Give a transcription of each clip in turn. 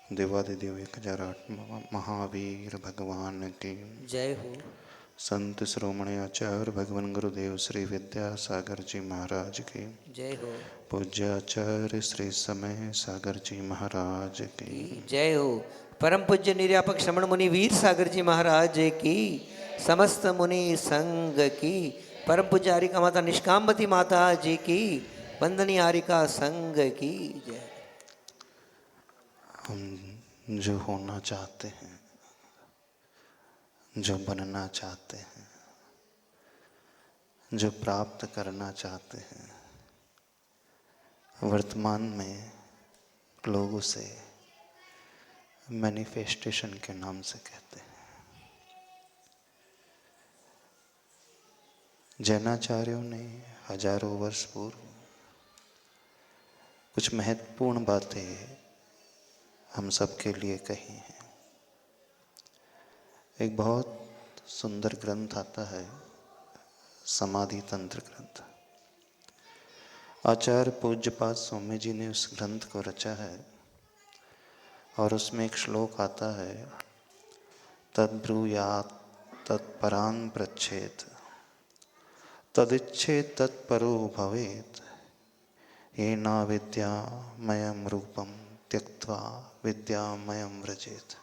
देवादिदेव 1008 महावीर भगवान की जय हो। संत श्रोमणी आचार्य भगवान गुरुदेव श्री विद्यासागर जी महाराज की जय हो। पूज्य आचार्य श्री समय सागर जी महाराज की जय हो। परम पूज्य निर्यापक श्रमण मुनि वीर सागर जी महाराज की, समस्त मुनि संघ की, परम पूज्य हारिका माता निष्कामवती माता जी की, वंदनीय हारिका संघ की जय। हम जो होना चाहते हैं, जो बनना चाहते हैं, जो प्राप्त करना चाहते हैं, वर्तमान में लोग उसे मैनिफेस्टेशन के नाम से कहते हैं। जैनाचार्यों ने हजारों वर्ष पूर्व कुछ महत्वपूर्ण बातें हम सबके लिए कही हैं। एक बहुत सुंदर ग्रंथ आता है, समाधि तंत्र ग्रंथ। आचार्य पूज्यपाद स्वामी जी ने उस ग्रंथ को रचा है और उसमें एक श्लोक आता है, तद्ब्रूयात् तत्परान् पृच्छेत् तदिच्छेत् तत्परो भवेत् येना विद्यामयं रूपं त्यक्त्वा विद्यामयं व्रजेत्।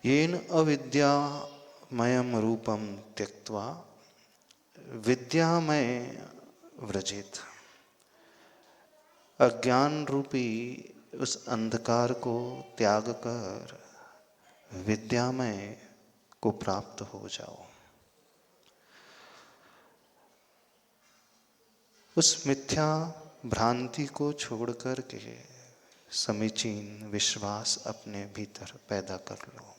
येन अविद्यामयं रूपं त्यक्त्वा विद्यामय व्रजेत। अज्ञान रूपी उस अंधकार को त्याग कर विद्यामय को प्राप्त हो जाओ। उस मिथ्या भ्रांति को छोड़कर के समीचीन विश्वास अपने भीतर पैदा कर लो।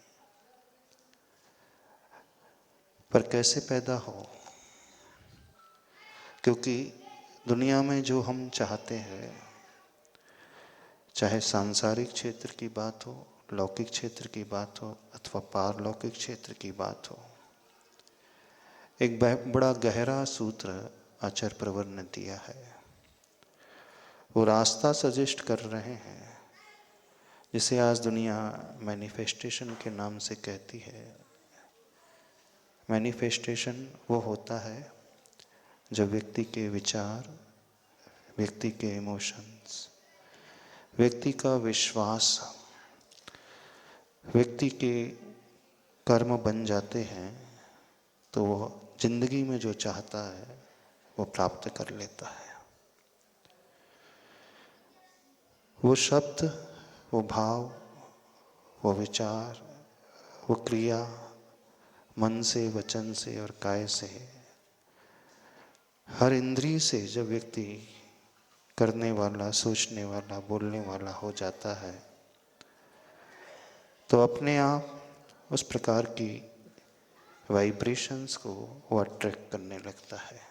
पर कैसे पैदा हो? क्योंकि दुनिया में जो हम चाहते हैं, चाहे सांसारिक क्षेत्र की बात हो, लौकिक क्षेत्र की बात हो अथवा पारलौकिक क्षेत्र की बात हो, एक बड़ा गहरा सूत्र आचार्य प्रवर ने दिया है। वो रास्ता सजेस्ट कर रहे हैं जिसे आज दुनिया मैनिफेस्टेशन के नाम से कहती है। मैनिफेस्टेशन वो होता है जब व्यक्ति के विचार, व्यक्ति के इमोशंस, व्यक्ति का विश्वास, व्यक्ति के कर्म बन जाते हैं तो वो जिंदगी में जो चाहता है वो प्राप्त कर लेता है। वो शब्द, वो भाव, वो विचार, वो क्रिया मन से, वचन से और काय से, हर इंद्रिय से जब व्यक्ति करने वाला, सोचने वाला, बोलने वाला हो जाता है तो अपने आप उस प्रकार की वाइब्रेशंस को वो अट्रैक्ट करने लगता है।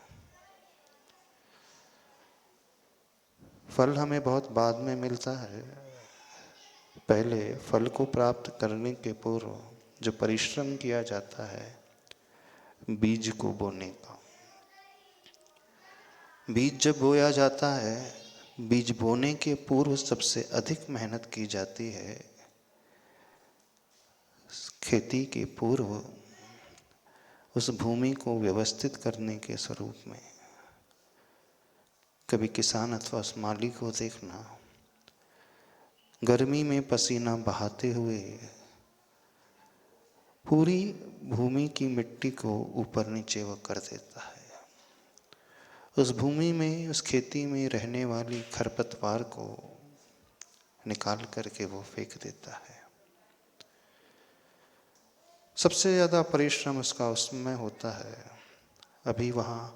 फल हमें बहुत बाद में मिलता है। पहले फल को प्राप्त करने के पूर्व जो परिश्रम किया जाता है बीज को बोने का, बीज जब बोया जाता है, बीज बोने के पूर्व सबसे अधिक मेहनत की जाती है खेती के पूर्व उस भूमि को व्यवस्थित करने के स्वरूप में। कभी किसान अथवा उस माली को देखना, गर्मी में पसीना बहाते हुए पूरी भूमि की मिट्टी को ऊपर नीचे वो कर देता है। उस भूमि में, उस खेती में रहने वाली खरपतवार को निकाल करके वो फेंक देता है। सबसे ज़्यादा परिश्रम उसका उसमें होता है। अभी वहाँ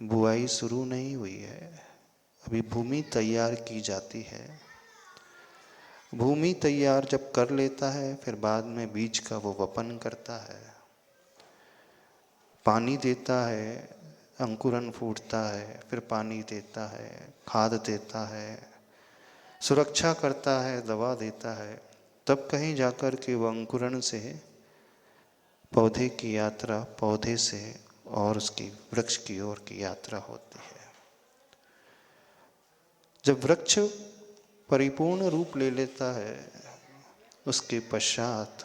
बुआई शुरू नहीं हुई है, अभी भूमि तैयार की जाती है। भूमि तैयार जब कर लेता है फिर बाद में बीज का वो वपन करता है, पानी देता है, अंकुरन फूटता है, फिर पानी देता है, खाद देता है, सुरक्षा करता है, दवा देता है, तब कहीं जाकर के वो अंकुरण से पौधे की यात्रा, पौधे से और उसकी वृक्ष की ओर की यात्रा होती है। जब वृक्ष परिपूर्ण रूप ले लेता है, उसके पश्चात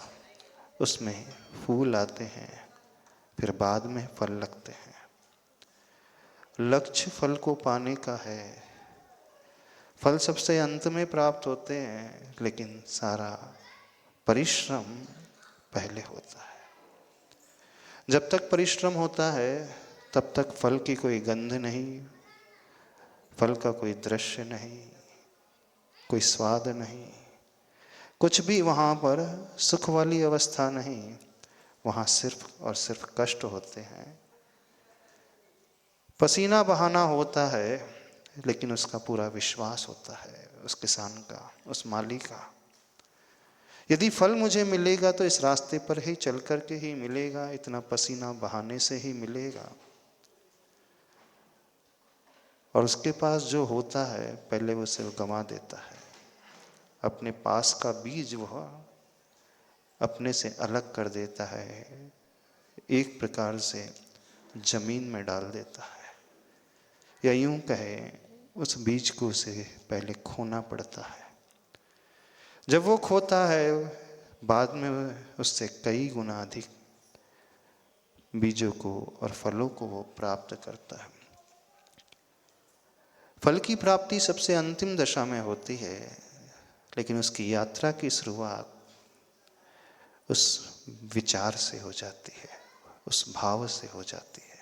उसमें फूल आते हैं, फिर बाद में फल लगते हैं। लक्ष्य फल को पाने का है, फल सबसे अंत में प्राप्त होते हैं, लेकिन सारा परिश्रम पहले होता है। जब तक परिश्रम होता है तब तक फल की कोई गंध नहीं, फल का कोई दृश्य नहीं, कोई स्वाद नहीं, कुछ भी वहाँ पर सुख वाली अवस्था नहीं, वहाँ सिर्फ और सिर्फ कष्ट होते हैं। पसीना बहाना होता है, लेकिन उसका पूरा विश्वास होता है उस किसान का, उस माली का। यदि फल मुझे मिलेगा तो इस रास्ते पर ही चल कर के ही मिलेगा, इतना पसीना बहाने से ही मिलेगा। और उसके पास जो होता है पहले वो सिर्फ गंवा देता है, अपने पास का बीज वह अपने से अलग कर देता है, एक प्रकार से जमीन में डाल देता है, या यूं कहे उस बीज को उसे पहले खोना पड़ता है। जब वो खोता है बाद में उससे कई गुना अधिक बीजों को और फलों को वो प्राप्त करता है। फल की प्राप्ति सबसे अंतिम दशा में होती है, लेकिन उसकी यात्रा की शुरुआत उस विचार से हो जाती है, उस भाव से हो जाती है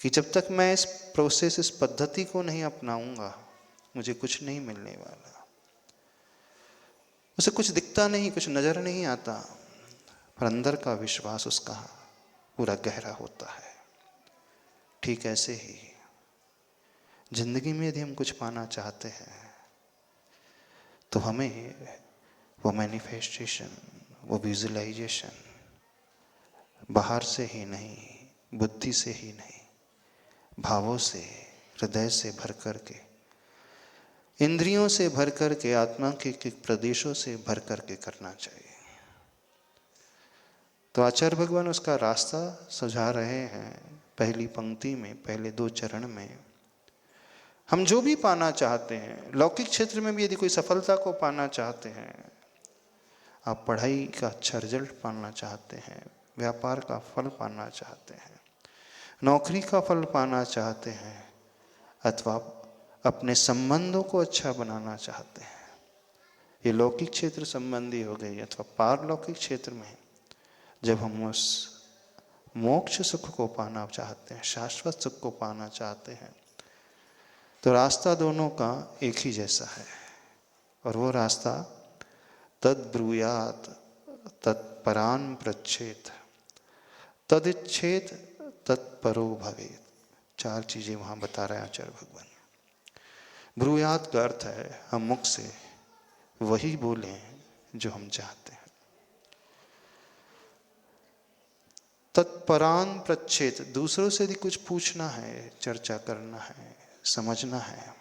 कि जब तक मैं इस प्रोसेस, इस पद्धति को नहीं अपनाऊंगा मुझे कुछ नहीं मिलने वाला। उसे कुछ दिखता नहीं, कुछ नजर नहीं आता, पर अंदर का विश्वास उसका पूरा गहरा होता है। ठीक ऐसे ही जिंदगी में यदि हम कुछ पाना चाहते हैं तो हमें वो मैनिफेस्टेशन, वो विजुअलाइजेशन बाहर से ही नहीं, बुद्धि से ही नहीं, भावों से, हृदय से भर करके, इंद्रियों से भर करके, आत्मा के प्रदेशों से भर करके करना चाहिए। तो आचार्य भगवान उसका रास्ता सुझा रहे हैं पहली पंक्ति में, पहले 2 चरण में। हम जो भी पाना चाहते हैं, लौकिक क्षेत्र में भी यदि कोई सफलता को पाना चाहते हैं, आप पढ़ाई का अच्छा रिजल्ट पाना चाहते हैं, व्यापार का फल पाना चाहते हैं, नौकरी का फल पाना चाहते हैं, अथवा अपने संबंधों को अच्छा बनाना चाहते हैं, ये लौकिक क्षेत्र संबंधी हो गई, अथवा पारलौकिक क्षेत्र में जब हम उस मोक्ष सुख को पाना चाहते हैं, शाश्वत सुख को पाना चाहते हैं, तो रास्ता दोनों का एक ही जैसा है। और वो रास्ता तद्ब्रूयात तत्परान प्रच्छेद तदिच्छेद तत्परो भवेत। 4 चीजें वहां बता रहे हैं आचार्य भगवान। ब्रूयात का अर्थ है हम मुख से वही बोले जो हम चाहते हैं। तत्परान प्रच्छेद, दूसरों से यदि कुछ पूछना है, चर्चा करना है, समझना है,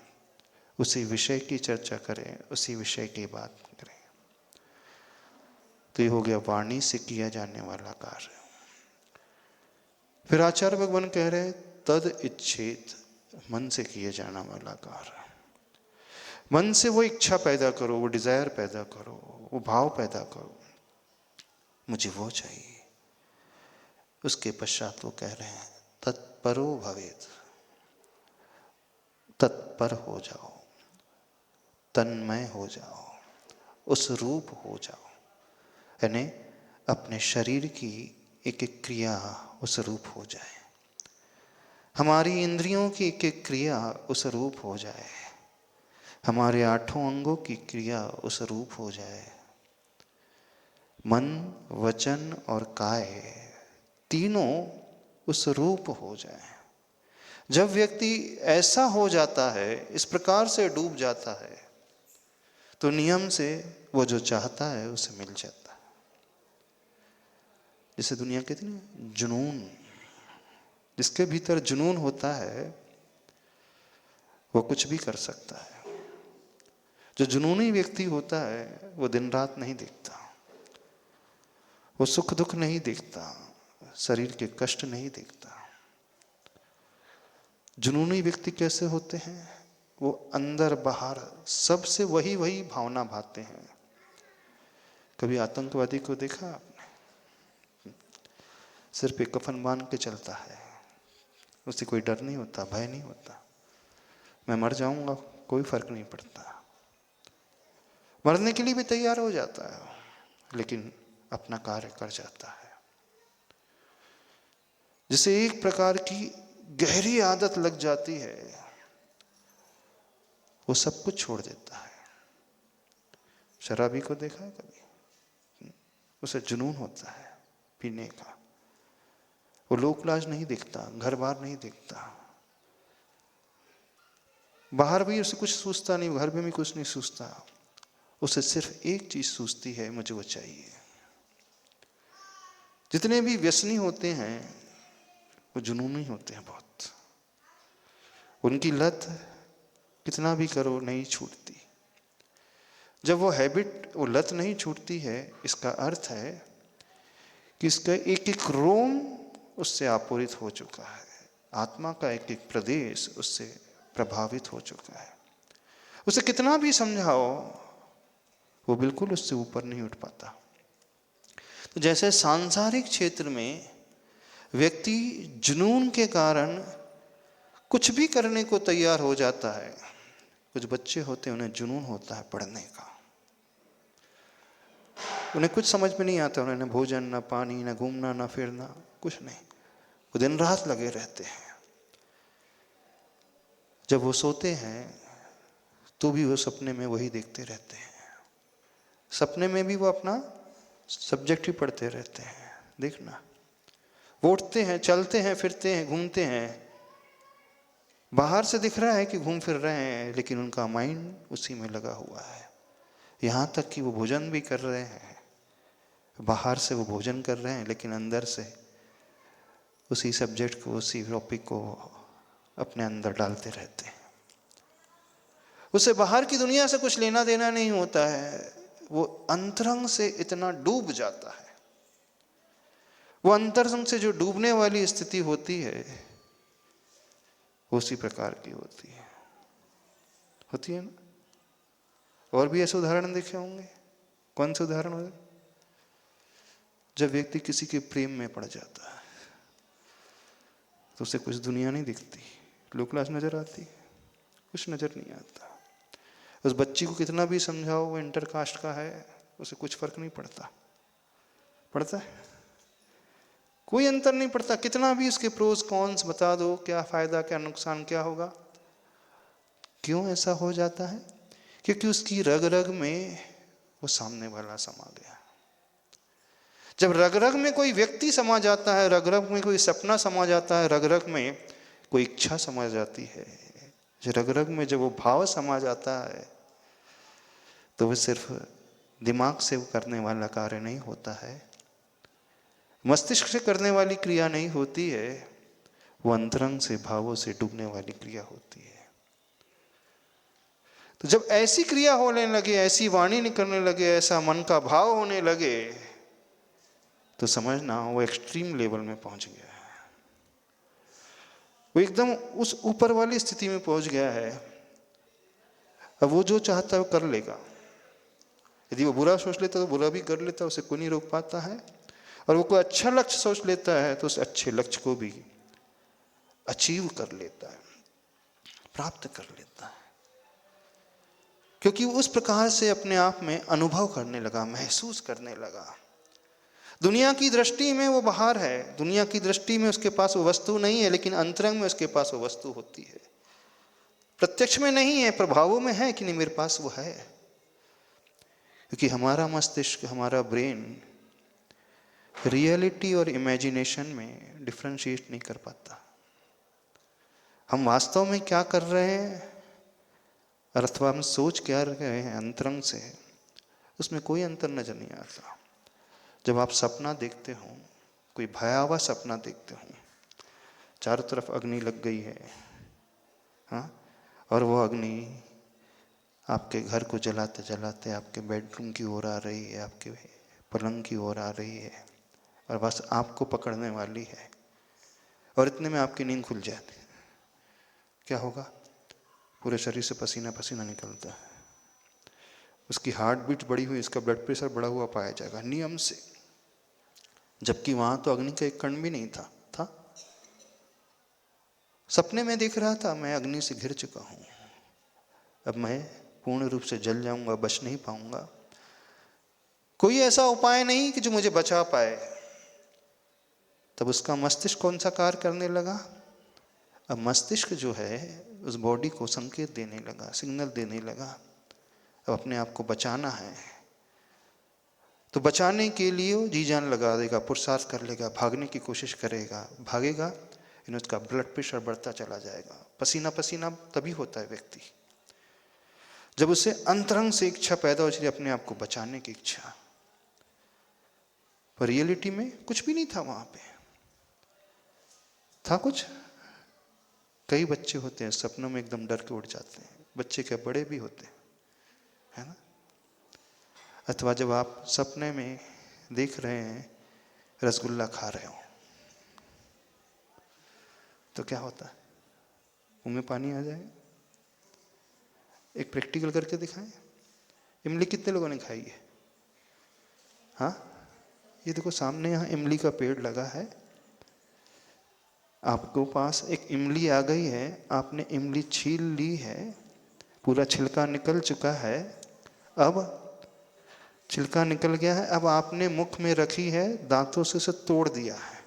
उसी विषय की चर्चा करें, उसी विषय की बात करें। तो ये हो गया वाणी से किया जाने वाला कार्य। फिर आचार्य भगवान कह रहे तद इच्छेत, मन से किए जाना वाला कार्य। मन से वो इच्छा पैदा करो, वो डिजायर पैदा करो, वो भाव पैदा करो, मुझे वो चाहिए। उसके पश्चात वो कह रहे हैं तत्परो भवेत, तत्पर हो जाओ, तन्मय हो जाओ, उस रूप हो जाओ, यानी अपने शरीर की एक एक क्रिया उस रूप हो जाए, हमारी इंद्रियों की एक एक क्रिया उस रूप हो जाए, हमारे 8 अंगों की क्रिया उस रूप हो जाए, मन, वचन और काय तीनों उस रूप हो जाए। जब व्यक्ति ऐसा हो जाता है, इस प्रकार से डूब जाता है, तो नियम से वो जो चाहता है उसे मिल जाता है। जिसे दुनिया कहती है ना जुनून, जिसके भीतर जुनून होता है वो कुछ भी कर सकता है। जो जुनूनी व्यक्ति होता है वो दिन रात नहीं देखता, वो सुख दुख नहीं देखता, शरीर के कष्ट नहीं देखता। जुनूनी व्यक्ति कैसे होते हैं? वो अंदर बाहर सबसे वही वही भावना भाते हैं। कभी आतंकवादी को देखा आपने? सिर्फ एक कफन बांध के चलता है, उसे कोई डर नहीं होता, भय नहीं होता। मैं मर जाऊंगा कोई फर्क नहीं पड़ता, मरने के लिए भी तैयार हो जाता है, लेकिन अपना कार्य कर जाता है। जिसे एक प्रकार की गहरी आदत लग जाती है, वो सब कुछ छोड़ देता है। शराबी को देखा है कभी? उसे जुनून होता है पीने का, वो लोक लाज नहीं देखता, घर बार नहीं देखता, बाहर भी उसे कुछ सूझता नहीं, घर में भी कुछ नहीं सूझता, उसे सिर्फ एक चीज सूझती है, मुझे वो चाहिए। जितने भी व्यसनी होते हैं वो जुनूनी होते हैं बहुत, उनकी लत कितना भी करो नहीं छूटती। जब वो हैबिट, वो लत नहीं छूटती है, इसका अर्थ है कि इसका एक एक रोम उससे आपूरित हो चुका है, आत्मा का एक एक प्रदेश उससे प्रभावित हो चुका है। उसे कितना भी समझाओ वो बिल्कुल उससे ऊपर नहीं उठ पाता। तो जैसे सांसारिक क्षेत्र में व्यक्ति जुनून के कारण कुछ भी करने को तैयार हो जाता है, कुछ बच्चे होते हैं उन्हें जुनून होता है पढ़ने का, उन्हें कुछ समझ में नहीं आता, उन्हें न भोजन, न पानी, न घूमना, न फिरना, कुछ नहीं, वो दिन रात लगे रहते हैं। जब वो सोते हैं तो भी वो सपने में वही देखते रहते हैं, सपने में भी वो अपना सब्जेक्ट ही पढ़ते रहते हैं। देखना, वो उठते हैं, चलते हैं, फिरते हैं, घूमते हैं, बाहर से दिख रहा है कि घूम फिर रहे हैं, लेकिन उनका माइंड उसी में लगा हुआ है। यहाँ तक कि वो भोजन भी कर रहे हैं, बाहर से वो भोजन कर रहे हैं, लेकिन अंदर से उसी सब्जेक्ट को, उसी टॉपिक को अपने अंदर डालते रहते हैं। उसे बाहर की दुनिया से कुछ लेना देना नहीं होता है, वो अंतरंग से इतना डूब जाता है। वो अंतरंग से जो डूबने वाली स्थिति होती है उसी प्रकार की होती है ना। और भी ऐसे उदाहरण देखे होंगे। कौन से उदाहरण हो? जब व्यक्ति किसी के प्रेम में पड़ जाता है तो उसे कुछ दुनिया नहीं दिखती, लोक लाज नजर आती, कुछ नजर नहीं आता। उस बच्ची को कितना भी समझाओ वो इंटर कास्ट का है, उसे कुछ फर्क नहीं पड़ता। पड़ता है? कोई अंतर नहीं पड़ता, कितना भी उसके प्रोज कॉन्स बता दो, क्या फायदा क्या नुकसान क्या होगा। क्यों ऐसा हो जाता है? क्योंकि उसकी रग रग में वो सामने वाला समा गया। जब रग रग में कोई व्यक्ति समा जाता है, रग रग में कोई सपना समा जाता है, रग रग में कोई इच्छा समा जाती है, रग रग में जब वो भाव समा जाता है, तो वो सिर्फ दिमाग से करने वाला कार्य नहीं होता है, मस्तिष्क से करने वाली क्रिया नहीं होती है, वो अंतरंग से, भावों से डूबने वाली क्रिया होती है। तो जब ऐसी क्रिया होने लगे, ऐसी वाणी निकलने लगे, ऐसा मन का भाव होने लगे, तो समझना वो एक्सट्रीम लेवल में पहुंच गया है, वो एकदम उस ऊपर वाली स्थिति में पहुंच गया है। अब वो जो चाहता है वो कर लेगा। यदि वो बुरा सोच लेता है तो बुरा भी कर लेता है, उसे कोई नहीं रोक पाता है। और वो कोई अच्छा लक्ष्य सोच लेता है तो उस अच्छे लक्ष्य को भी अचीव कर लेता है, प्राप्त कर लेता है, क्योंकि वो उस प्रकार से अपने आप में अनुभव करने लगा, महसूस करने लगा। दुनिया की दृष्टि में वो बाहर है, दुनिया की दृष्टि में उसके पास वो वस्तु नहीं है, लेकिन अंतरंग में उसके पास वो वस्तु होती है। प्रत्यक्ष में नहीं है, प्रभावों में है कि नहीं मेरे पास वो है, क्योंकि हमारा मस्तिष्क, हमारा ब्रेन रियलिटी और इमेजिनेशन में डिफरेंशिएट नहीं कर पाता। हम वास्तव में क्या कर रहे हैं अथवा हम सोच क्या रहे हैं अंतरंग से, उसमें कोई अंतर नजर नहीं आता। जब आप सपना देखते हो, कोई भयावह सपना देखते हो, चारों तरफ अग्नि लग गई है, हाँ, और वो अग्नि आपके घर को जलाते जलाते आपके बेडरूम की ओर आ रही है, आपके पलंग की ओर आ रही है, और बस आपको पकड़ने वाली है, और इतने में आपकी नींद खुल जाती है। क्या होगा? पूरे शरीर से पसीना पसीना निकलता है, उसकी हार्ट बीट बढ़ी हुई, इसका ब्लड प्रेशर बढ़ा हुआ पाया जाएगा नियम से, जबकि वहां तो अग्नि का एक कण भी नहीं था। सपने में देख रहा था मैं अग्नि से घिर चुका हूं, अब मैं पूर्ण रूप से जल जाऊंगा, बच नहीं पाऊंगा, कोई ऐसा उपाय नहीं कि जो मुझे बचा पाए। तब उसका मस्तिष्क कौन सा कार्य करने लगा? अब मस्तिष्क जो है उस बॉडी को संकेत देने लगा, सिग्नल देने लगा, अब अपने आप को बचाना है। तो बचाने के लिए वो जी जान लगा देगा, पुरुषार्थ कर लेगा, भागने की कोशिश करेगा, भागेगा, उसका ब्लड प्रेशर बढ़ता चला जाएगा। पसीना पसीना तभी होता है व्यक्ति जब उसे अंतरंग से इच्छा पैदा हो, अपने आप को बचाने की इच्छा। पर रियलिटी में कुछ भी नहीं था वहां पे। था कुछ? कई बच्चे होते हैं सपनों में एकदम डर के उठ जाते हैं, बच्चे क्या बड़े भी होते हैं, है ना। अथवा जब आप सपने में देख रहे हैं रसगुल्ला खा रहे हो तो क्या होता है? मुंह में पानी आ जाएगा। एक प्रैक्टिकल करके दिखाएं। इमली कितने लोगों ने खाई है? हाँ, ये देखो सामने यहाँ इमली का पेड़ लगा है, आपको पास एक इमली आ गई है, आपने इमली छील ली है, पूरा छिलका निकल चुका है, अब छिलका निकल गया है, अब आपने मुख में रखी है, दांतों से उसे तोड़ दिया है।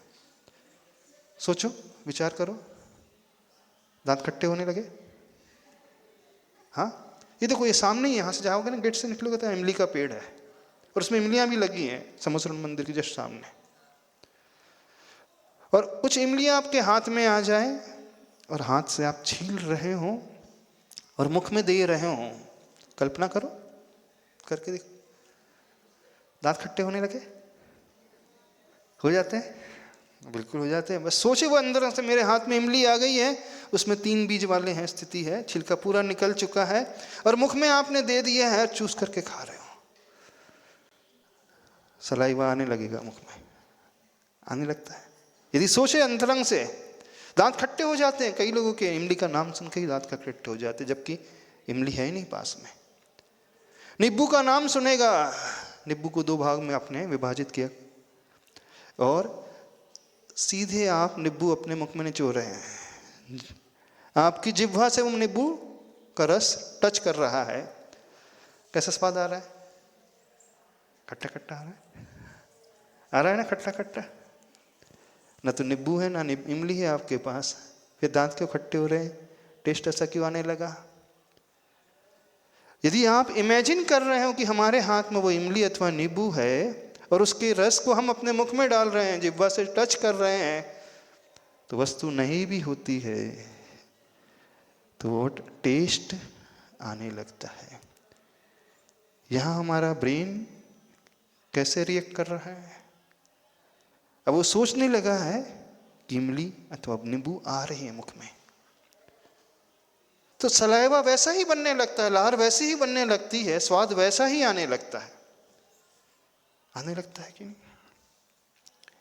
सोचो, विचार करो, दांत खट्टे होने लगे? हाँ, ये देखो ये सामने ही, यहां से जाओगे ना, गेट से निकलोगे तो इमली का पेड़ है और उसमें इमलियां भी लगी हैं समोसर मंदिर के जस्ट सामने। और कुछ इमलियां आपके हाथ में आ जाए और हाथ से आप छील रहे हो और मुख में दे रहे हो। कल्पना करो, करके देखो, दांत खट्टे होने लगे? हो जाते हैं, बिल्कुल हो जाते हैं। बस सोचे वो अंदर से मेरे हाथ में इमली आ गई है, उसमें 3 बीज वाले हैं, स्थिति है, छिलका पूरा निकल चुका है और मुख में आपने दे दिया है, चूस करके खा रहे हो। सलाइवा आने लगेगा, मुख में आने लगता है। यदि सोचे अंतरंग से, दांत खट्टे हो जाते हैं कई लोगों के, इमली का नाम सुन के ही दांत खट्टे हो जाते, जबकि इमली है ही नहीं पास में। नींबू का नाम सुनेगा, नींबू को 2 भाग में आपने विभाजित किया और सीधे आप नींबू अपने मुख में निचोड़ रहे हैं, आपकी जिह्वा से वो नींबू का रस टच कर रहा है। कैसा स्वाद आ रहा है? खट्टा खट्टा आ रहा है, आ रहा है ना, खट्टा खट्टा। ना तो नींबू है ना इमली है आपके पास, फिर दांत क्यों खट्टे हो रहे हैं? टेस्ट ऐसा क्यों आने लगा? यदि आप इमेजिन कर रहे हो कि हमारे हाथ में वो इमली अथवा नींबू है और उसके रस को हम अपने मुख में डाल रहे हैं, जिह्वा से टच कर रहे हैं, तो वस्तु नहीं भी होती है तो वो टेस्ट आने लगता है। यहां हमारा ब्रेन कैसे रिएक्ट कर रहा है? अब वो सोचने लगा है कि इमली अथवा नींबू आ रहे हैं मुख में, तो सलाइवा वैसा ही बनने लगता है, लार वैसी ही बनने लगती है, स्वाद वैसा ही आने लगता है। आने लगता है कि नहीं?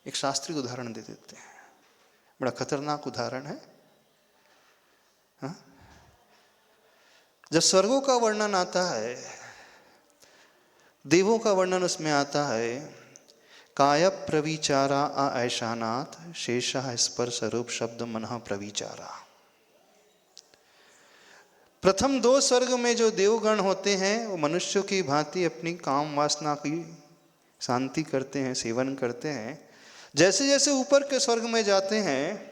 एक शास्त्रीय उदाहरण दे देते हैं, बड़ा खतरनाक उदाहरण है। हाँ? जब स्वर्गों का वर्णन आता है, देवों का वर्णन उसमें आता है, काय प्रविचारा ऐशानाथ शेषा स्पर्श रूप शब्द मनः प्रविचारा। प्रथम 2 स्वर्ग में जो देवगण होते हैं वो मनुष्यों की भांति अपनी काम वासना की शांति करते हैं, सेवन करते हैं। जैसे जैसे ऊपर के स्वर्ग में जाते हैं,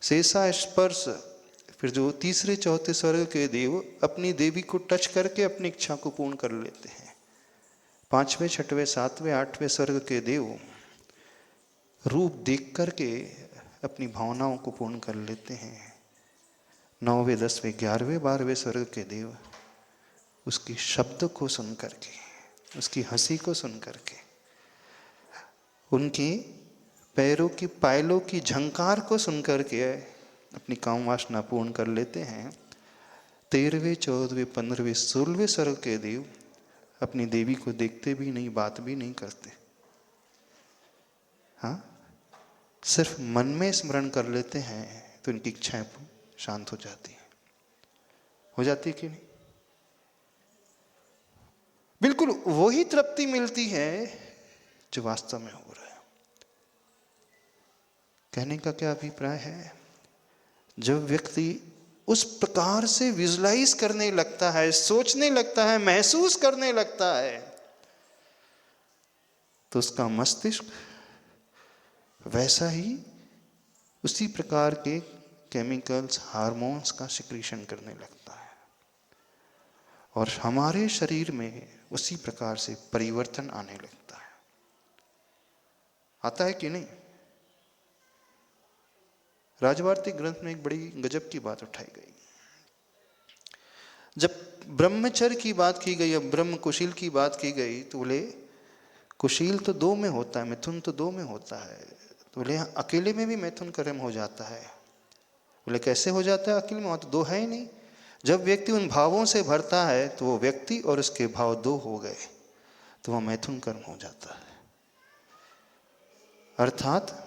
शेषा स्पर्श, फिर जो 3रे 4थे स्वर्ग के देव अपनी देवी को टच करके अपनी इच्छा को पूर्ण कर लेते हैं। 5वें 6वें 7वें 8वें स्वर्ग के देव रूप देख करके अपनी भावनाओं को पूर्ण कर लेते हैं। 9वें 10वें 11वें 12वें स्वर्ग के देव उसकी शब्द को सुन करके, उसकी हंसी को सुन करके, उनकी पैरों की पायलों की झंकार को सुन करके अपनी काम वासना पूर्ण कर लेते हैं। 13वें 14वें 15वें 16वें स्वर्ग के देव अपनी देवी को देखते भी नहीं, बात भी नहीं करते। हाँ, सिर्फ मन में स्मरण कर लेते हैं तो इनकी इच्छाएं शांत हो जाती हैं। हो जाती है कि नहीं? बिल्कुल वही तृप्ति मिलती है जो वास्तव में हो रहा है। कहने का क्या अभिप्राय है? जब व्यक्ति उस प्रकार से विजुलाइज करने लगता है, सोचने लगता है, महसूस करने लगता है, तो उसका मस्तिष्क वैसा ही उसी प्रकार के केमिकल्स, हार्मोन्स का सिक्रीशन करने लगता है और हमारे शरीर में उसी प्रकार से परिवर्तन आने लगता है। आता है कि नहीं? राजवार्तिक ग्रंथ में एक बड़ी गजब की बात उठाई गई। जब ब्रह्मचर्य की बात की गई, अब ब्रह्म कुशील की बात की गई, तो बोले कुशील तो 2 में होता है, मिथुन तो 2 में होता है। तो बोले अकेले में भी मिथुन कर्म हो जाता है। बोले कैसे हो जाता है अकेले में? वहाँ तो 2 है ही नहीं। जब व्यक्ति उन भावों से भरता है तो वो व्यक्ति और उसके भाव 2 हो गए, तो वह मैथुन कर्म हो जाता है। अर्थात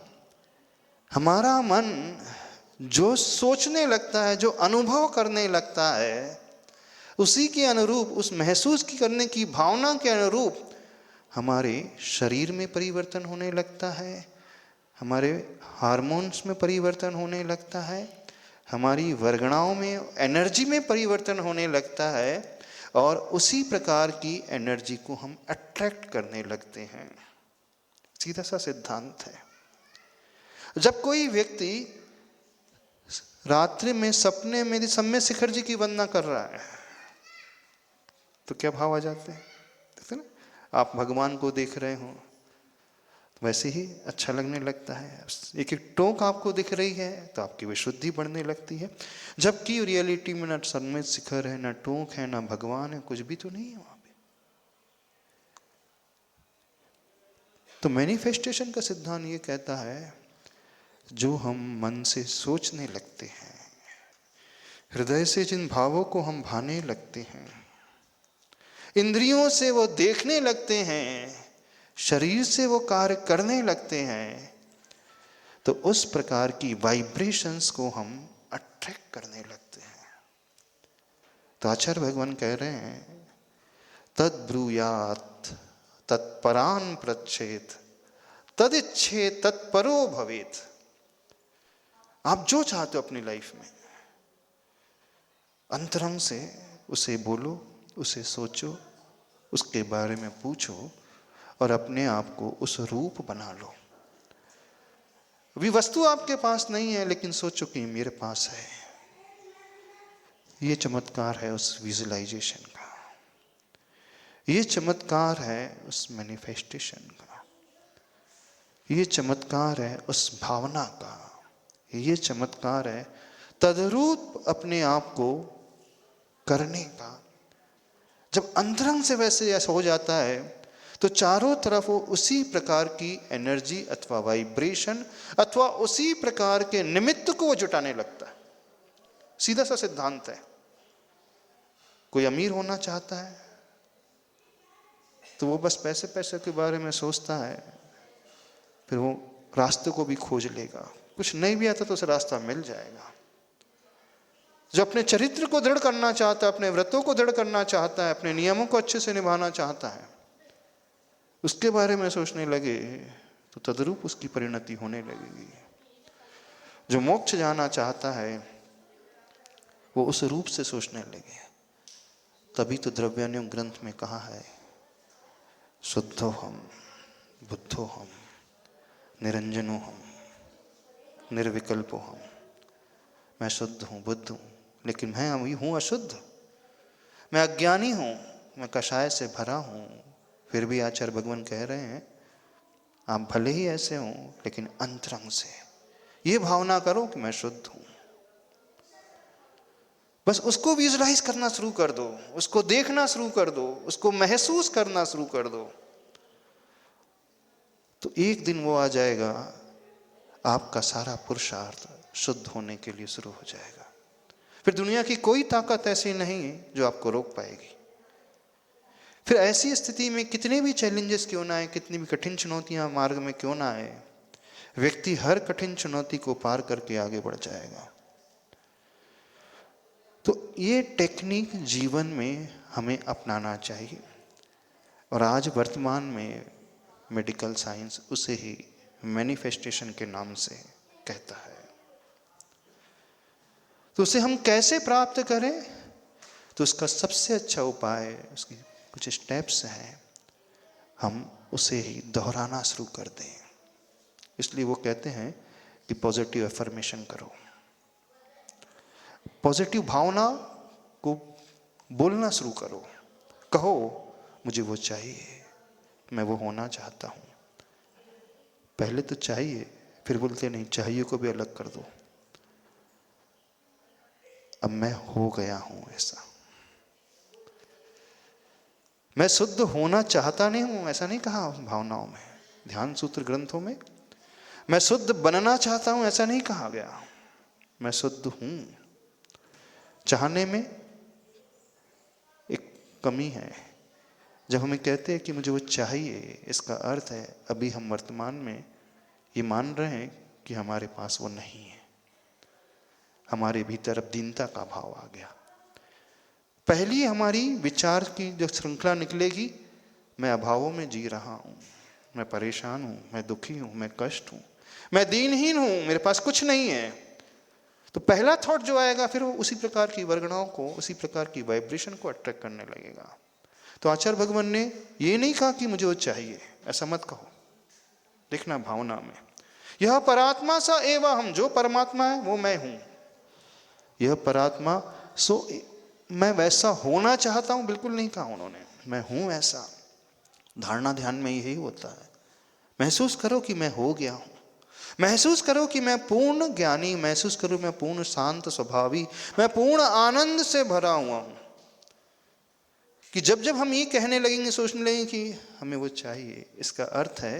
हमारा मन जो सोचने लगता है, जो अनुभव करने लगता है, उसी के अनुरूप, उस महसूस की करने की भावना के अनुरूप हमारे शरीर में परिवर्तन होने लगता है, हमारे हार्मोन्स में परिवर्तन होने लगता है, हमारी वर्गणाओं में, एनर्जी में परिवर्तन होने लगता है और उसी प्रकार की एनर्जी को हम अट्रैक्ट करने लगते हैं। सीधा सा सिद्धांत है। जब कोई व्यक्ति रात्रि में सपने में सम्य शिखर जी की वंदना कर रहा है तो क्या भाव आ जाते हैं? देखते ना, आप भगवान को देख रहे हो वैसे ही अच्छा लगने लगता है। एक एक टोक आपको दिख रही है तो आपकी विशुद्धि बढ़ने लगती है, जबकि रियलिटी में ना सम्य शिखर है, ना टोक है, ना भगवान है, कुछ भी तो नहीं है वहां पे। तो मैनिफेस्टेशन का सिद्धांत ये कहता है, जो हम मन से सोचने लगते हैं, हृदय से जिन भावों को हम भाने लगते हैं, इंद्रियों से वो देखने लगते हैं, शरीर से वो कार्य करने लगते हैं, तो उस प्रकार की वाइब्रेशंस को हम अट्रैक्ट करने लगते हैं। तो आचार्य भगवान कह रहे हैं, तद ब्रूयात तत्परान प्रच्छेद तदिच्छे तत्परो भवेत। आप जो चाहते हो अपनी लाइफ में, अंतरंग से उसे बोलो, उसे सोचो, उसके बारे में पूछो और अपने आप को उस रूप बना लो। अभी वस्तु आपके पास नहीं है, लेकिन सोचो कि मेरे पास है। ये चमत्कार है उस विजुअलाइजेशन का, ये चमत्कार है उस मैनिफेस्टेशन का, ये चमत्कार है उस भावना का, ये चमत्कार है तदरूप अपने आप को करने का। जब अंतरंग से वैसे ऐसा हो जाता है तो चारों तरफ वो उसी प्रकार की एनर्जी अथवा वाइब्रेशन अथवा उसी प्रकार के निमित्त को वो जुटाने लगता है। सीधा सा सिद्धांत है। कोई अमीर होना चाहता है तो वो बस पैसे पैसे के बारे में सोचता है, फिर वो रास्ते को भी खोज लेगा, कुछ नहीं भी आता तो उसे रास्ता मिल जाएगा। जो अपने चरित्र को दृढ़ करना चाहता है, अपने व्रतों को दृढ़ करना चाहता है, अपने नियमों को अच्छे से निभाना चाहता है, उसके बारे में सोचने लगे तो तदरूप उसकी परिणति होने लगेगी। जो मोक्ष जाना चाहता है वो उस रूप से सोचने लगे। तभी तो द्रव्यानुग ग्रंथ में कहा है, शुद्धो हम बुद्धो हम निरंजनो हम निर्विकल्पो हम। मैं शुद्ध हूँ, बुद्ध हूँ, लेकिन मैं अभी हूँ अशुद्ध, मैं अज्ञानी हूँ, मैं कषाय से भरा हूँ। फिर भी आचार्य भगवान कह रहे हैं, आप भले ही ऐसे हों लेकिन अंतरंग से ये भावना करो कि मैं शुद्ध हूँ। बस उसको विजुलाइज करना शुरू कर दो, उसको देखना शुरू कर दो, उसको महसूस करना शुरू कर दो, तो एक दिन वो आ जाएगा, आपका सारा पुरुषार्थ शुद्ध होने के लिए शुरू हो जाएगा। फिर दुनिया की कोई ताकत ऐसी नहीं है जो आपको रोक पाएगी। फिर ऐसी स्थिति में कितने भी चैलेंजेस क्यों ना आए, कितनी भी कठिन चुनौतियां मार्ग में क्यों ना आए, व्यक्ति हर कठिन चुनौती को पार करके आगे बढ़ जाएगा। तो ये टेक्निक जीवन में हमें अपनाना चाहिए। और आज वर्तमान में मेडिकल साइंस उसे ही मैनिफेस्टेशन के नाम से कहता है। तो उसे हम कैसे प्राप्त करें? तो उसका सबसे अच्छा उपाय, उसकी कुछ स्टेप्स हैं, हम उसे ही दोहराना शुरू कर दें। इसलिए वो कहते हैं कि पॉजिटिव अफर्मेशन करो, पॉजिटिव भावना को बोलना शुरू करो। कहो मुझे वो चाहिए, मैं वो होना चाहता हूँ। पहले तो चाहिए, फिर बोलते नहीं, चाहिए को भी अलग कर दो। अब मैं हो गया हूँ ऐसा। मैं शुद्ध होना चाहता नहीं हूं, ऐसा नहीं कहा भावनाओं में, ध्यान सूत्र ग्रंथों में। मैं शुद्ध बनना चाहता हूं, ऐसा नहीं कहा गया। मैं शुद्ध हूं। चाहने में एक कमी है। जब हमें कहते हैं कि मुझे वो चाहिए, इसका अर्थ है अभी हम वर्तमान में ये मान रहे हैं कि हमारे पास वो नहीं है। हमारे भीतर अब दीनता का भाव आ गया। पहली हमारी विचार की जो श्रृंखला निकलेगी, मैं अभावों में जी रहा हूं, मैं परेशान हूं, मैं दुखी हूं, मैं कष्ट हूं, मैं दीनहीन हूं, मेरे पास कुछ नहीं है। तो पहला थॉट जो आएगा फिर वो उसी प्रकार की वर्गणाओं को, उसी प्रकार की वाइब्रेशन को अट्रैक्ट करने लगेगा। तो आचार्य भगवान ने ये नहीं कहा कि मुझे वो चाहिए, ऐसा मत कहो। देखना भावना में, यह परात्मा सा एवं हम, जो परमात्मा है वो मैं हूं। यह परात्मा सो मैं वैसा होना चाहता हूं, बिल्कुल नहीं कहा उन्होंने, मैं हूं ऐसा। धारणा ध्यान में यही होता है। महसूस करो कि मैं हो गया हूं, महसूस करो कि मैं पूर्ण ज्ञानी, महसूस करो मैं पूर्ण शांत स्वभावी, मैं पूर्ण आनंद से भरा हुआ हूं। कि जब जब हम ये कहने लगेंगे, सोचने लगेंगे कि हमें वो चाहिए, इसका अर्थ है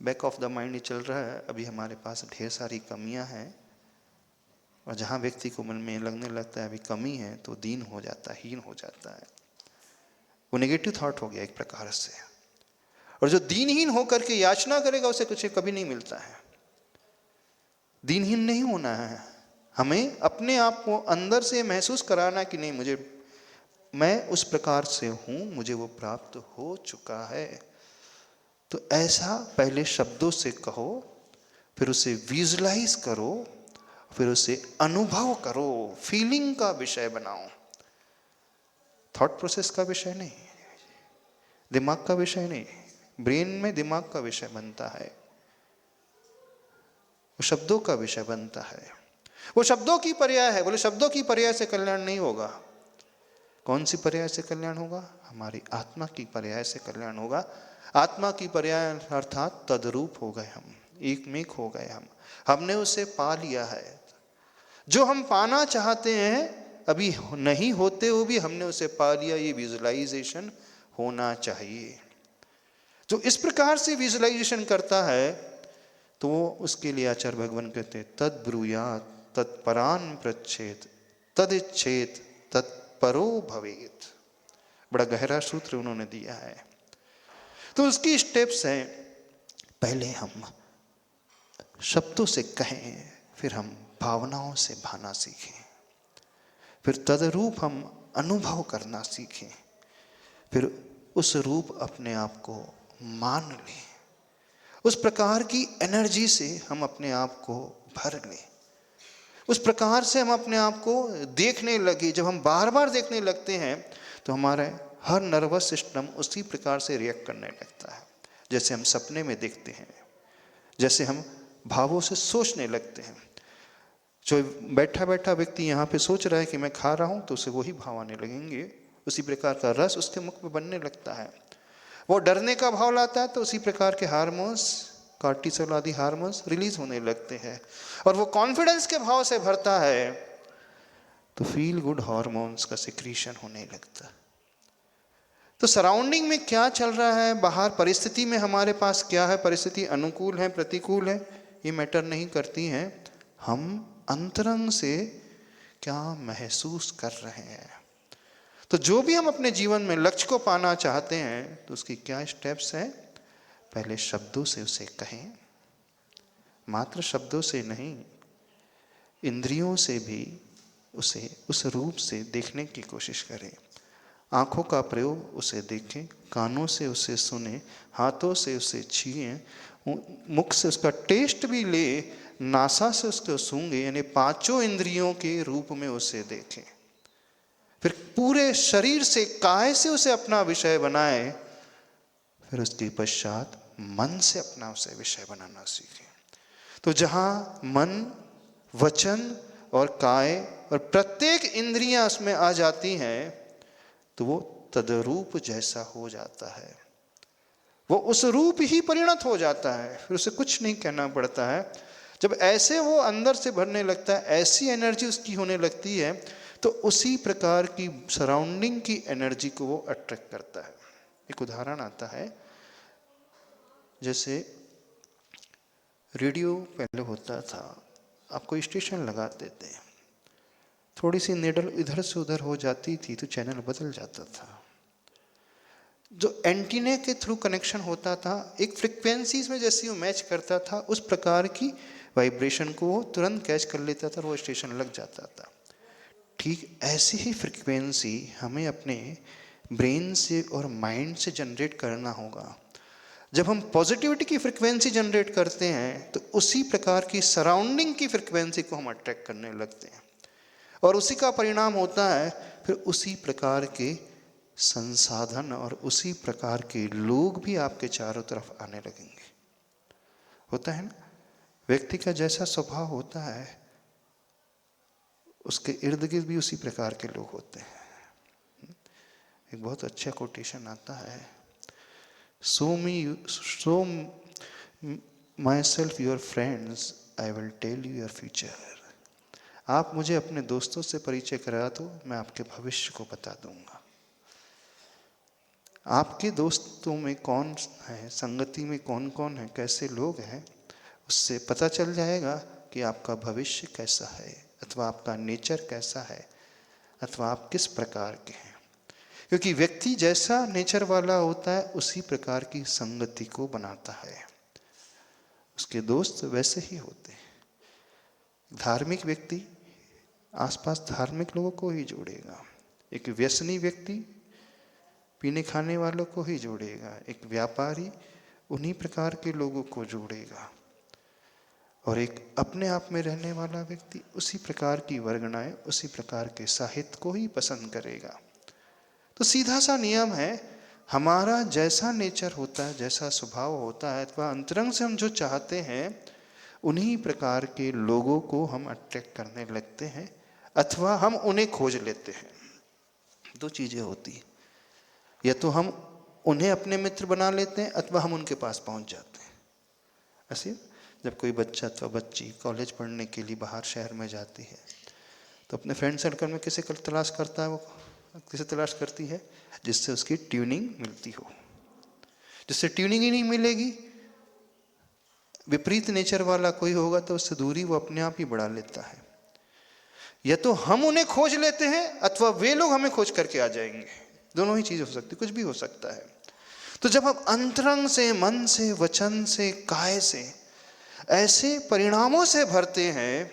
बैक ऑफ द माइंड ये चल रहा है, अभी हमारे पास ढेर सारी कमियां हैं। और जहां व्यक्ति को मन में लगने लगता है अभी कमी है, तो दीन हो जाता है, हीन हो जाता है। वो नेगेटिव थॉट हो गया एक प्रकार से। और जो दीनहीन होकर के याचना करेगा उसे कुछ कभी नहीं मिलता है। दीनहीन नहीं होना है, हमें अपने आप को अंदर से महसूस कराना कि नहीं, मुझे, मैं उस प्रकार से हूं, मुझे वो प्राप्त हो चुका है। तो ऐसा पहले शब्दों से कहो, फिर उसे विजुलाइज करो, फिर उसे अनुभव करो, फीलिंग का विषय बनाओ। थॉट प्रोसेस का विषय नहीं, दिमाग का विषय नहीं। ब्रेन में दिमाग का विषय बनता है, वो शब्दों का विषय बनता है, वो शब्दों की पर्याय है। बोले शब्दों की पर्याय से कल्याण नहीं होगा। कौन सी पर्याय से कल्याण होगा? हमारी आत्मा की पर्याय से कल्याण होगा। आत्मा की पर्याय अर्थात तद्रूप हो गए हम, एक मेक हो गए हम, हमने उसे पा लिया है। जो हम पाना चाहते हैं अभी नहीं होते हुए भी हमने उसे पा लिया, ये विजुलाइजेशन होना चाहिए। जो इस प्रकार से विजुलाइजेशन करता है तो उसके लिए आचार्य भगवान कहते हैं तद ब्रूयात तत्परान प्रच्छेद तदिच्छेद तत्परो भवेत। बड़ा गहरा सूत्र उन्होंने दिया है। तो उसकी स्टेप्स हैं, पहले हम शब्दों से कहें, फिर हम भावनाओं से भाना सीखें, फिर तदरूप हम अनुभव करना सीखें, फिर उस रूप अपने आप को मान लें, उस प्रकार की एनर्जी से हम अपने आप को भर लें, उस प्रकार से हम अपने आप को देखने लगे। जब हम बार बार देखने लगते हैं तो हमारे हर नर्वस सिस्टम उसी प्रकार से रिएक्ट करने लगता है। जैसे हम सपने में देखते हैं, जैसे हम भावों से सोचने लगते हैं। जो बैठा बैठा व्यक्ति यहाँ पे सोच रहा है कि मैं खा रहा हूँ, तो उसे वही भाव आने लगेंगे, उसी प्रकार का रस उसके मुख में बनने लगता है। वो डरने का भाव लाता है तो उसी प्रकार के हार्मोन्स, कार्टिसोल आदि हार्मोन्स रिलीज होने लगते हैं। और वो कॉन्फिडेंस के भाव से भरता है तो फील गुड हार्मोन्स का सिक्रीशन होने लगता है। तो सराउंडिंग में क्या चल रहा है, बाहर परिस्थिति में हमारे पास क्या है, परिस्थिति अनुकूल है प्रतिकूल है, ये मैटर नहीं करती हैं। हम अंतरंग से क्या महसूस कर रहे हैं। तो जो भी हम अपने जीवन में लक्ष्य को पाना चाहते हैं तो उसकी क्या स्टेप्स हैं? पहले शब्दों से उसे कहें, मात्र शब्दों से नहीं, इंद्रियों से भी उसे उस रूप से देखने की कोशिश करें। आँखों का प्रयोग उसे देखें, कानों से उसे सुने, हाथों से उसे छुएं, मुख से उसका टेस्ट भी ले, नासा से उसको सूंघे, यानी पांचों इंद्रियों के रूप में उसे देखें। फिर पूरे शरीर से, काय से उसे अपना विषय बनाए। फिर उसके पश्चात मन से अपना उसे विषय बनाना सीखें। तो जहां मन, वचन और काय और प्रत्येक इंद्रियां उसमें आ जाती हैं, तो वो तदरूप जैसा हो जाता है, वो उस रूप ही परिणत हो जाता है। फिर उसे कुछ नहीं कहना पड़ता है। जब ऐसे वो अंदर से भरने लगता है, ऐसी एनर्जी उसकी होने लगती है, तो उसी प्रकार की सराउंडिंग की एनर्जी को वो अट्रैक्ट करता है। एक उदाहरण आता है, जैसे रेडियो पहले होता था, आपको स्टेशन लगा देते, थोड़ी सी निडल इधर से उधर हो जाती थी तो चैनल बदल जाता था। जो एंटीने के थ्रू कनेक्शन होता था, एक फ्रिक्वेंसीज में जैसे वो मैच करता था, उस प्रकार की वाइब्रेशन को वो तुरंत कैच कर लेता था और वो स्टेशन लग जाता था। ठीक ऐसी ही फ्रिक्वेंसी हमें अपने ब्रेन से और माइंड से जनरेट करना होगा। जब हम पॉजिटिविटी की फ्रिक्वेंसी जनरेट करते हैं, तो उसी प्रकार की सराउंडिंग की फ्रिक्वेंसी को हम अट्रैक्ट करने लगते हैं, और उसी का परिणाम होता है फिर उसी प्रकार के संसाधन और उसी प्रकार के लोग भी आपके चारों तरफ आने लगेंगे। होता है ना, व्यक्ति का जैसा स्वभाव होता है, उसके इर्द गिर्द भी उसी प्रकार के लोग होते हैं। एक बहुत अच्छा कोटेशन आता है, show myself your friends, I will tell you your future। आप मुझे अपने दोस्तों से परिचय करा दो, मैं आपके भविष्य को बता दूंगा। आपके दोस्तों में कौन है, संगति में कौन कौन है, कैसे लोग हैं, उससे पता चल जाएगा कि आपका भविष्य कैसा है, अथवा आपका नेचर कैसा है, अथवा आप किस प्रकार के हैं। क्योंकि व्यक्ति जैसा नेचर वाला होता है, उसी प्रकार की संगति को बनाता है, उसके दोस्त वैसे ही होते हैं। धार्मिक व्यक्ति आसपास धार्मिक लोगों को ही जोड़ेगा, एक व्यसनी व्यक्ति पीने खाने वालों को ही जोड़ेगा, एक व्यापारी उन्हीं प्रकार के लोगों को जोड़ेगा, और एक अपने आप में रहने वाला व्यक्ति उसी प्रकार की वर्गणाएं, उसी प्रकार के साहित्य को ही पसंद करेगा। तो सीधा सा नियम है, हमारा जैसा नेचर होता है, जैसा स्वभाव होता है, अथवा अंतरंग से हम जो चाहते हैं, उन्हीं प्रकार के लोगों को हम अट्रैक्ट करने लगते हैं, अथवा हम उन्हें खोज लेते हैं। दो चीजें होती हैं, या तो हम उन्हें अपने मित्र बना लेते हैं, अथवा हम उनके पास पहुंच जाते हैं। ऐसे जब कोई बच्चा अथवा बच्ची कॉलेज पढ़ने के लिए बाहर शहर में जाती है, तो अपने फ्रेंड सर्कल में किसे तलाश करता है, वो किसे तलाश करती है, जिससे उसकी ट्यूनिंग मिलती हो। जिससे ट्यूनिंग ही नहीं मिलेगी, विपरीत नेचर वाला कोई होगा, तो उससे दूरी वो अपने आप ही बढ़ा लेता है। या तो हम उन्हें खोज लेते हैं, अथवा वे लोग हमें खोज करके आ जाएंगे। दोनों ही चीज हो सकती, कुछ भी हो सकता है। तो जब हम अंतरंग से, मन से, वचन से, काय से ऐसे परिणामों से भरते हैं,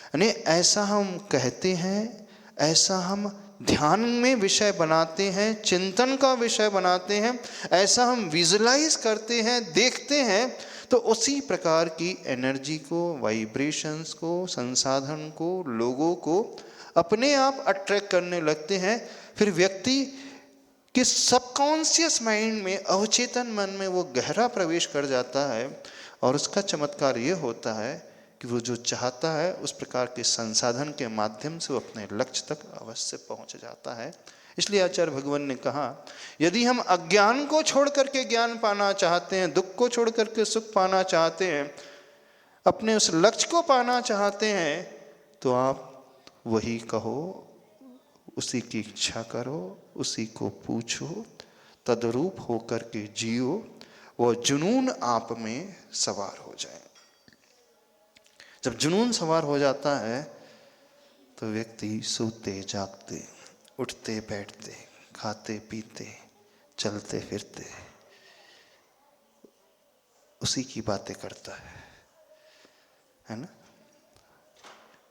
यानी ऐसा हम कहते हैं, ऐसा हम ध्यान में विषय बनाते हैं, चिंतन का विषय बनाते हैं, ऐसा हम विजुलाइज करते हैं, देखते हैं, तो उसी प्रकार की एनर्जी को, वाइब्रेशंस को, संसाधन को, लोगों को अपने आप अट्रैक्ट करने लगते हैं। फिर व्यक्ति कि सबकॉन्शियस माइंड में, अवचेतन मन में वो गहरा प्रवेश कर जाता है, और उसका चमत्कार ये होता है कि वो जो चाहता है उस प्रकार के संसाधन के माध्यम से वो अपने लक्ष्य तक अवश्य पहुंच जाता है। इसलिए आचार्य भगवान ने कहा, यदि हम अज्ञान को छोड़ करके ज्ञान पाना चाहते हैं, दुख को छोड़ करके सुख पाना चाहते हैं, अपने उस लक्ष्य को पाना चाहते हैं, तो आप वही कहो, उसी की इच्छा करो, उसी को पूछो, तदरूप होकर के जियो, वो जुनून आप में सवार हो जाए। जब जुनून सवार हो जाता है, तो व्यक्ति सोते जागते, उठते बैठते, खाते पीते, चलते फिरते उसी की बातें करता है ना,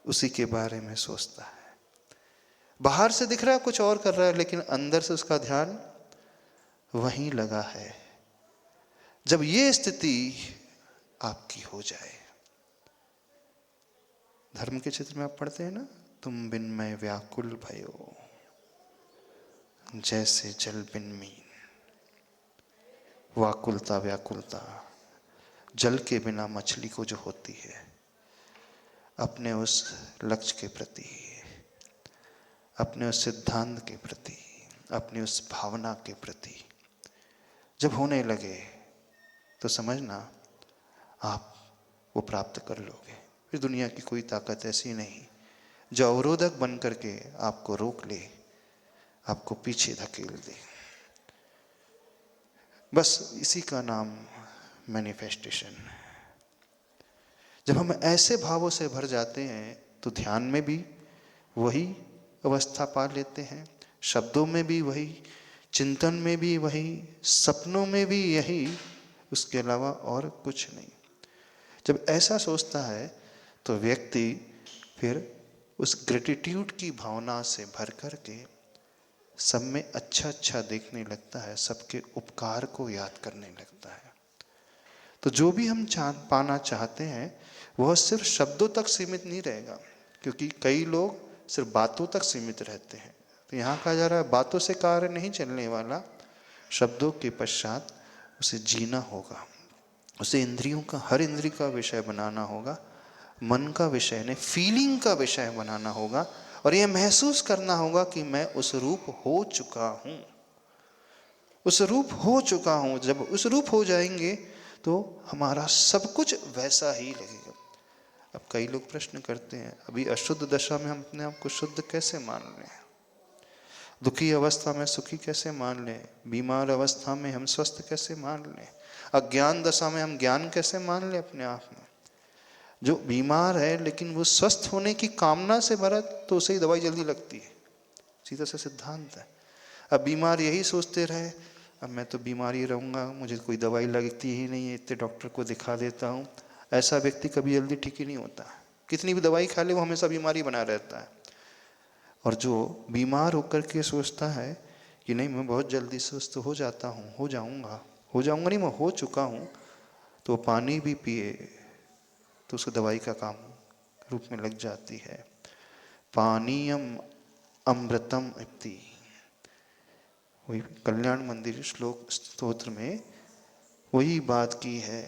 उसी के बारे में सोचता है। बाहर से दिख रहा है कुछ और कर रहा है, लेकिन अंदर से उसका ध्यान वहीं लगा है। जब ये स्थिति आपकी हो जाए, धर्म के क्षेत्र में आप पढ़ते हैं ना, तुम बिन मैं व्याकुल भयो जैसे जल बिन मीन। व्याकुलता, व्याकुलता जल के बिना मछली को जो होती है, अपने उस लक्ष्य के प्रति, अपने उस सिद्धांत के प्रति, अपनी उस भावना के प्रति जब होने लगे तो समझना आप वो प्राप्त कर लोगे। फिर दुनिया की कोई ताकत ऐसी नहीं जो अवरोधक बन करके आपको रोक ले, आपको पीछे धकेल दे। बस इसी का नाम मैनिफेस्टेशन। जब हम ऐसे भावों से भर जाते हैं तो ध्यान में भी वही अवस्था पा लेते हैं, शब्दों में भी वही, चिंतन में भी वही, सपनों में भी यही, उसके अलावा और कुछ नहीं। जब ऐसा सोचता है तो व्यक्ति फिर उस ग्रेटिट्यूड की भावना से भर कर के सब में अच्छा अच्छा देखने लगता है, सबके उपकार को याद करने लगता है। तो जो भी हम पाना चाहते हैं वह सिर्फ शब्दों तक सीमित नहीं रहेगा, क्योंकि कई लोग सिर्फ बातों तक सीमित रहते हैं। तो यहाँ कहा जा रहा है बातों से कार्य नहीं चलने वाला, शब्दों के पश्चात उसे जीना होगा, उसे इंद्रियों का, हर इंद्रिय का विषय बनाना होगा, मन का विषय ने फीलिंग का विषय बनाना होगा, और यह महसूस करना होगा कि मैं उस रूप हो चुका हूँ, उस रूप हो चुका हूँ। जब उस रूप हो जाएंगे तो हमारा सब कुछ वैसा ही लगेगा। अब कई लोग प्रश्न करते हैं, अभी अशुद्ध दशा में हम अपने आप को शुद्ध कैसे मान लें, दुखी अवस्था में सुखी कैसे मान लें, बीमार अवस्था में हम स्वस्थ कैसे मान लें, अज्ञान दशा में हम ज्ञान कैसे मान लें अपने आप में। जो बीमार है लेकिन वो स्वस्थ होने की कामना से भरा, तो उसे ही दवाई जल्दी लगती है, सीधा सा सिद्धांत है। अब बीमार यही सोचते रहे, अब मैं तो बीमार ही रहूँगा, मुझे कोई दवाई लगती ही नहीं है, इतने डॉक्टर को दिखा देता हूँ, ऐसा व्यक्ति कभी जल्दी ठीक ही नहीं होता। कितनी भी दवाई खा ले वो हमेशा बीमारी बना रहता है। और जो बीमार होकर के सोचता है कि नहीं मैं बहुत जल्दी स्वस्थ हो जाता हूँ, हो जाऊँगा नहीं, मैं हो चुका हूँ, तो पानी भी पिए तो उसको दवाई का काम रूप में लग जाती है। पानीयम अमृतम इति, वही कल्याण मंदिर श्लोक स्तोत्र में वही बात की है।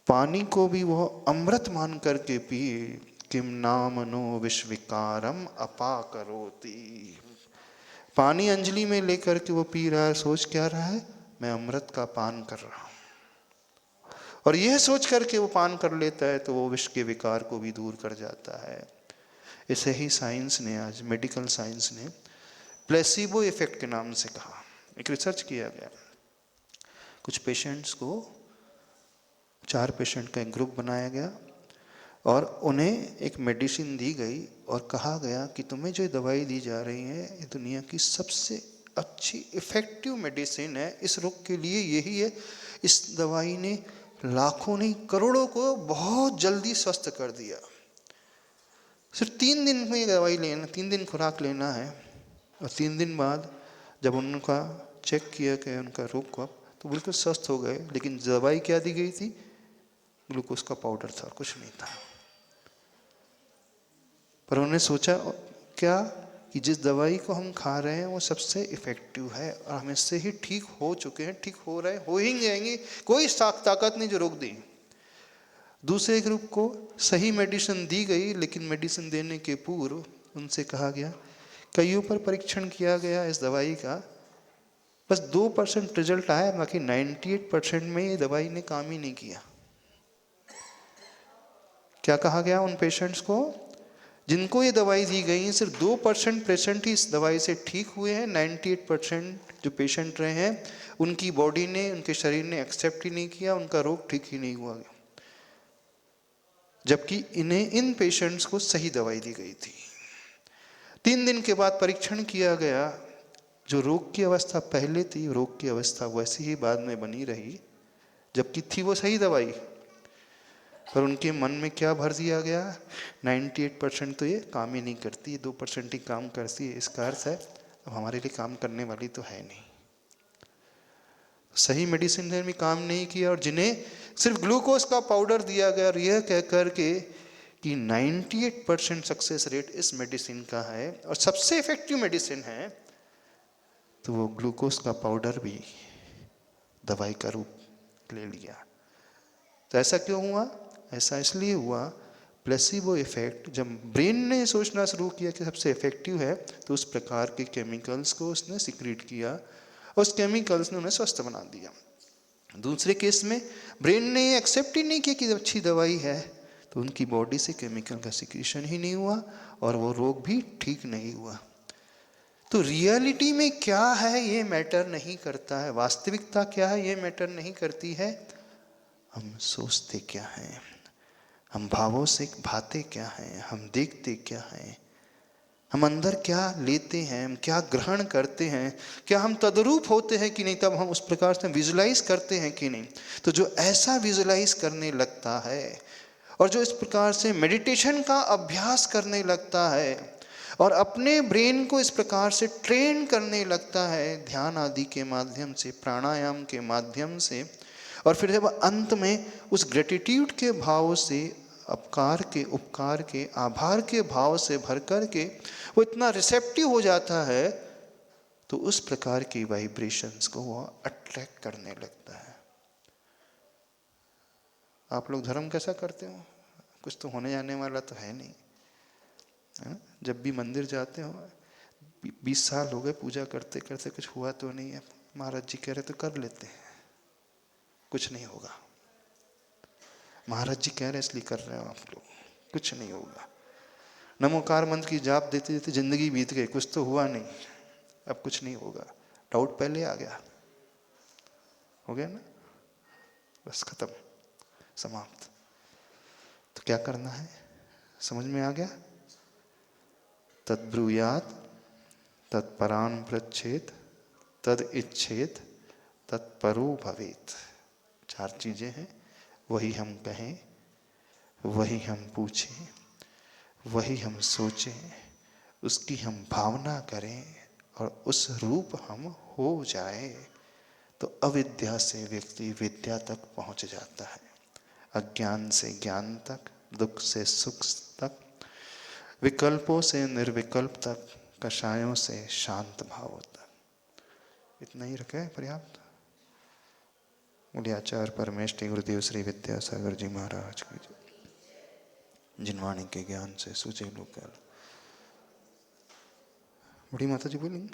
पानी को भी वह अमृत मान करके पिए, किम नाम नो विश्विकारम अपा करोति। पानी अंजलि में लेकर के वो पी रहा है, सोच क्या रहा है, मैं अमृत का पान कर रहा हूं। और यह सोच करके वो पान कर लेता है तो वो विश्व के विकार को भी दूर कर जाता है। इसे ही साइंस ने, आज मेडिकल साइंस ने प्लेसिबो इफेक्ट के नाम से कहा। एक रिसर्च किया गया, कुछ पेशेंट्स को, 4 पेशेंट का एक ग्रुप बनाया गया और उन्हें एक मेडिसिन दी गई और कहा गया कि तुम्हें जो दवाई दी जा रही है ये दुनिया की सबसे अच्छी इफेक्टिव मेडिसिन है, इस रोग के लिए यही है। इस दवाई ने लाखों नहीं करोड़ों को बहुत जल्दी स्वस्थ कर दिया। सिर्फ 3 दिन में ये दवाई लेना, 3 दिन खुराक लेना है, और 3 दिन बाद जब उनका चेक किया गया उनका रोग को, तो बिल्कुल स्वस्थ हो गए। लेकिन दवाई क्या दी गई थी, ग्लूकोज का पाउडर था, कुछ नहीं था। पर उन्होंने सोचा क्या कि जिस दवाई को हम खा रहे हैं वो सबसे इफेक्टिव है और हम इससे ही ठीक हो चुके हैं, ठीक हो रहे हैं, हो ही जाएंगे, कोई ताकत नहीं जो रोक दी। दूसरे ग्रुप को सही मेडिसिन दी गई, लेकिन मेडिसिन देने के पूर्व उनसे कहा गया, कईयों पर परीक्षण किया गया इस दवाई का, बस 2% रिजल्ट आया, बाकी 98% में ये दवाई ने काम ही नहीं किया। क्या कहा गया उन पेशेंट्स को, जिनको ये दवाई दी गई सिर्फ 2% पेशेंट ही इस दवाई से ठीक हुए हैं, 98% जो पेशेंट रहे हैं उनकी बॉडी ने, उनके शरीर ने एक्सेप्ट ही नहीं किया, उनका रोग ठीक ही नहीं हुआ। जबकि इन्हें, इन पेशेंट्स को सही दवाई दी गई थी। 3 दिन के बाद परीक्षण किया गया, जो रोग की अवस्था पहले थी रोग की अवस्था वैसी ही बाद में बनी रही, जबकि थी वो सही दवाई। पर उनके मन में क्या भर दिया गया, 98% तो ये काम ही नहीं करती, 2% ही काम करती है, इसका अर्थ है अब हमारे लिए काम करने वाली तो है नहीं। सही मेडिसिन ने भी काम नहीं किया, और जिन्हें सिर्फ ग्लूकोज का पाउडर दिया गया और यह कह करके कि 98% सक्सेस रेट इस मेडिसिन का है और सबसे इफेक्टिव मेडिसिन है, तो वो ग्लूकोज का पाउडर भी दवाई का रूप ले लिया। तो ऐसा क्यों हुआ? ऐसा इसलिए हुआ, प्लेसिबो इफेक्ट, जब ब्रेन ने सोचना शुरू किया कि सबसे इफेक्टिव है, तो उस प्रकार के केमिकल्स को उसने सिक्रीट किया और उस केमिकल्स ने उन्हें स्वस्थ बना दिया। दूसरे केस में ब्रेन ने ये एक्सेप्ट ही नहीं किया कि अच्छी दवाई है, तो उनकी बॉडी से केमिकल का सिक्रीशन ही नहीं हुआ और वो रोग भी ठीक नहीं हुआ। तो रियलिटी में क्या है ये मैटर नहीं करता है, वास्तविकता क्या है ये मैटर नहीं करती है, हम सोचते क्या हैं, हम भावों से भाते क्या हैं, हम देखते क्या हैं, हम अंदर क्या लेते हैं, हम क्या ग्रहण करते हैं, क्या हम तद्रूप होते हैं कि नहीं, तब हम उस प्रकार से विजुलाइज करते हैं कि नहीं। तो जो ऐसा विजुलाइज करने लगता है और जो इस प्रकार से मेडिटेशन का अभ्यास करने लगता है और अपने ब्रेन को इस प्रकार से ट्रेन करने लगता है ध्यान आदि के माध्यम से, प्राणायाम के माध्यम से, और फिर जब अंत में उस ग्रेटिट्यूड के भाव से, अपकार के, उपकार के, आभार के भाव से भर कर के वो इतना रिसेप्टिव हो जाता है, तो उस प्रकार की वाइब्रेशंस को वो अट्रैक्ट करने लगता है। आप लोग धर्म कैसा करते हो? कुछ तो होने जाने वाला तो है नहीं, है ना? जब भी मंदिर जाते हो, 20 साल हो गए पूजा करते करते, कुछ हुआ तो नहीं है, महाराज जी कह रहे तो कर लेते हैं, कुछ नहीं होगा। महाराज जी कह रहे इसलिए कर रहे हो आप लोग, कुछ नहीं होगा। नमोकार मंत्र की जाप देते देते जिंदगी बीत गई, कुछ तो हुआ नहीं, अब कुछ नहीं होगा। डाउट पहले आ गया, हो गया ना, बस खत्म, समाप्त। तो क्या करना है, समझ में आ गया? तद्ब्रूयात् तत्परान् पृच्छेत् तद इच्छेत तत्परो भवेत्। 4 चीजें हैं, वही हम कहें, वही हम पूछें, वही हम सोचें, उसकी हम भावना करें और उस रूप हम हो जाए, तो अविद्या से व्यक्ति विद्या तक पहुंच जाता है, अज्ञान से ज्ञान तक, दुख से सुख तक, विकल्पों से निर्विकल्प तक, कषायों से शांत भाव तक। इतना ही रखे पर्याप्त। बोलिए आचार्य परमेष्टि गुरुदेव श्री विद्यासागर जी महाराज की जय। जिनवाणी के ज्ञान से सूझे लोग। बड़ी माता जी बोलेंगे।